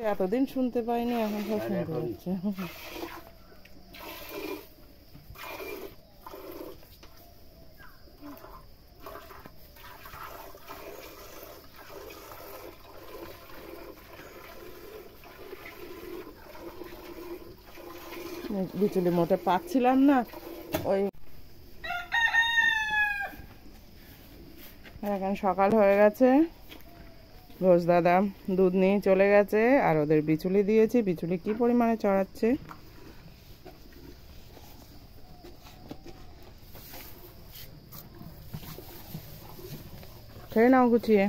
এতদিন শুনতে পাইনি, এখন সব শুনতে পাচ্ছে। বিচুলি মোটে পাচ্ছিলাম না, ওই এখন সকাল হয়ে গেছে। ঘোষ দাদা দুধ নিয়ে চলে গেছে, আর ওদের বিচুলি দিয়েছি। বিচুলি কি পরিমাণে চড়াচ্ছে, খেয়ে নাও গুছিয়ে।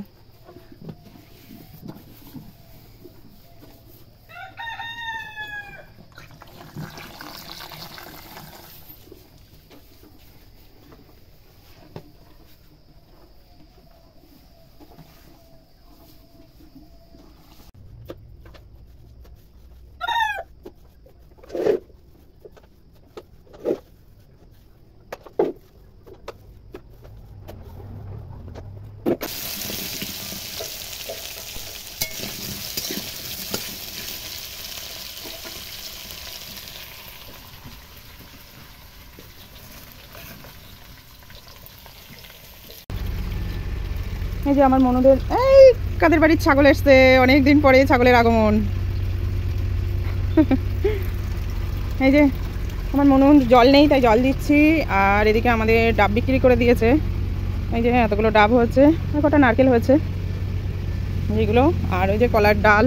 এই যে আমার মনুদের, এই কাদের বাড়ির ছাগল এসছে, অনেকদিন পরে ছাগলের আগমন। এই যে আমার মনু জল নেই, তাই জল দিচ্ছি। আর এদিকে আমাদের ডাব বিক্রি করে দিয়েছে। এই যে এতগুলো ডাব হয়েছে, কটা নারকেল হয়েছে এইগুলো। আর ওই যে কলার ডাল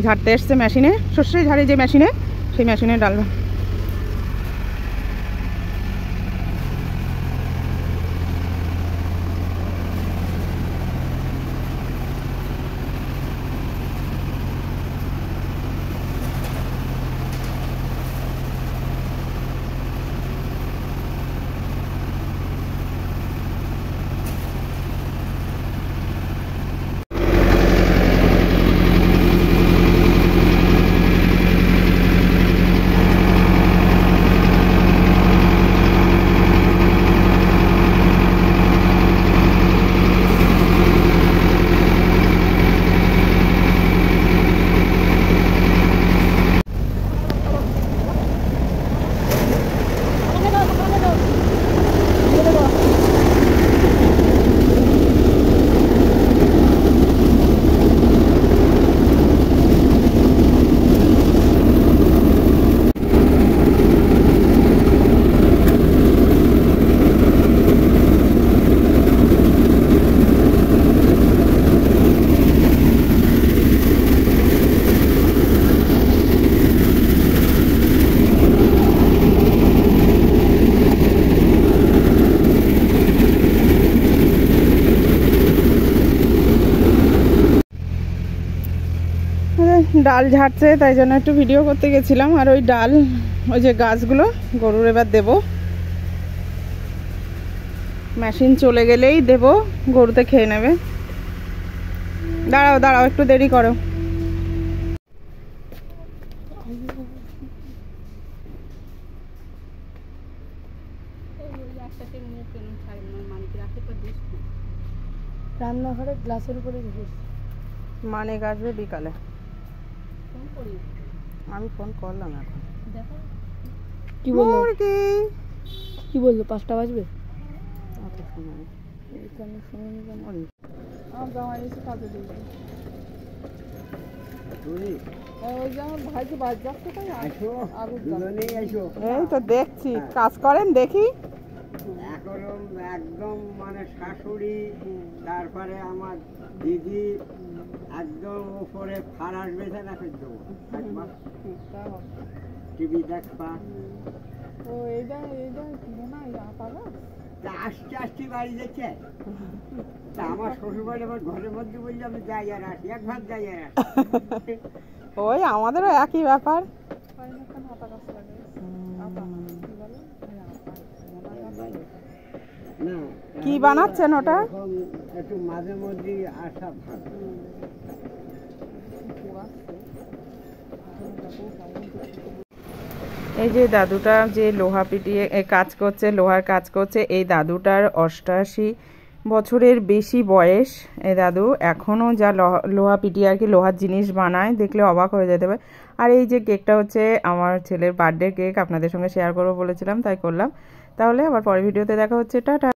ঝাড়তে এসছে মেশিনে, সর্ষে ঝাড়ে যে মেশিনে, সেই মেশিনে ডাল। ডাল ঝাড়ছে, তাই জন্য একটু ভিডিও করতে গেছিলাম। আর ওই ডাল, ওই যে গাছগুলো গরুর এবার দেব, মেশিন চলে গেলেই দেব, গরুতে খেয়ে নেবে। দাঁড়াও দাঁড়াও, একটু দেরি করো। রান্নাঘরে গ্লাসের উপরে মানে আসবে বিকালে, আমি ফোন করলাম এখন। কি বললো, কি বললো 5টা বাজবে? এই তো দেখছি কাজ করেন, দেখি একদম মানে শাশুড়ি, তারপরে আমার দিদি, একদম উপরে ফারাস বেঁধে রাখে দেবো, টিভি দেখবা। ও এইটা এইটা না, আস্তে আস্তে বাড়ি যাচ্ছে। তা আমার শ্বশুর বাড়ি আমার ঘরের মধ্যে বললে আমি যাই আর আসি, একবার যাই আর আসি। ওই আমাদেরও একই ব্যাপার। কি বানাচ্ছেন ওটা? একটু মাঝে মধ্যে আসা ভালো। এই যে দাদুটা যে লোহা পিটিয়ে কাজ করছে, লোহার কাজ করছে, এই দাদুটার 88 বছরের বেশি বয়স এই দাদু, এখনও যা লোহা পিটিয়ে আর কি লোহার জিনিস বানায় দেখলে অবাক হয়ে যেতে হবে। আর এই যে কেকটা হচ্ছে আমার ছেলের বার্থডে কেক, আপনাদের সঙ্গে শেয়ার করবো বলেছিলাম তাই করলাম। তাহলে আবার পরের ভিডিওতে দেখা হচ্ছে, টাটা।